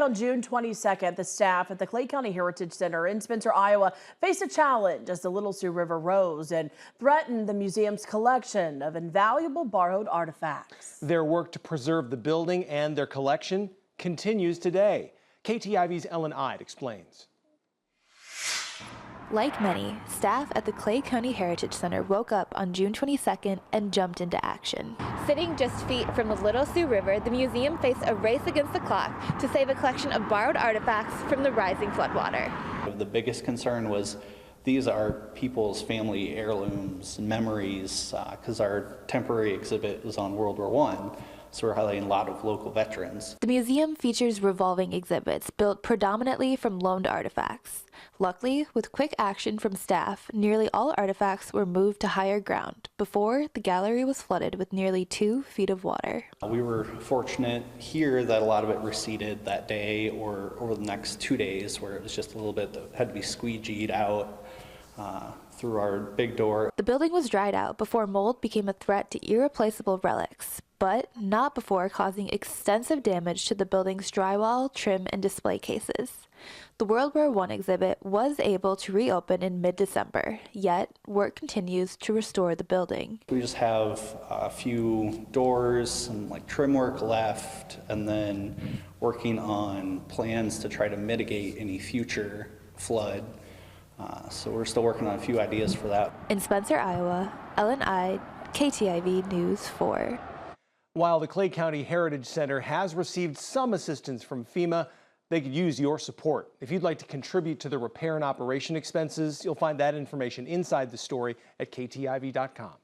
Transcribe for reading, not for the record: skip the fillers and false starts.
On June 22nd, the staff at the Clay County Heritage Center in Spencer, Iowa, faced a challenge as the Little Sioux River rose and threatened the museum's collection of invaluable borrowed artifacts. Their work to preserve the building and their collection continues today. KTIV's Ellen Ide explains. Like many, staff at the Clay County Heritage Center woke up on June 22nd and jumped into action. Sitting just feet from the Little Sioux River, the museum faced a race against the clock to save a collection of borrowed artifacts from the rising floodwater. The biggest concern was these are people's family heirlooms and memories, because our temporary exhibit was on World War I. So we're highlighting a lot of local veterans. The museum features revolving exhibits built predominantly from loaned artifacts. Luckily, with quick action from staff, nearly all artifacts were moved to higher ground before the gallery was flooded with nearly 2 feet of water. We were fortunate here that a lot of it receded that day or over the next 2 days, where it was just a little bit that had to be squeegeed out through our big door. The building was dried out before mold became a threat to irreplaceable relics, but not before causing extensive damage to the building's drywall, trim, and display cases. The World War I exhibit was able to reopen in mid-December, yet work continues to restore the building. We just have a few doors and trim work left, and then working on plans to try to mitigate any future flood. So we're still working on a few ideas for that. In Spencer, Iowa, Ellen Ide, KTIV News 4. While the Clay County Heritage Center has received some assistance from FEMA, they could use your support. If you'd like to contribute to the repair and operation expenses, you'll find that information inside the story at KTIV.com.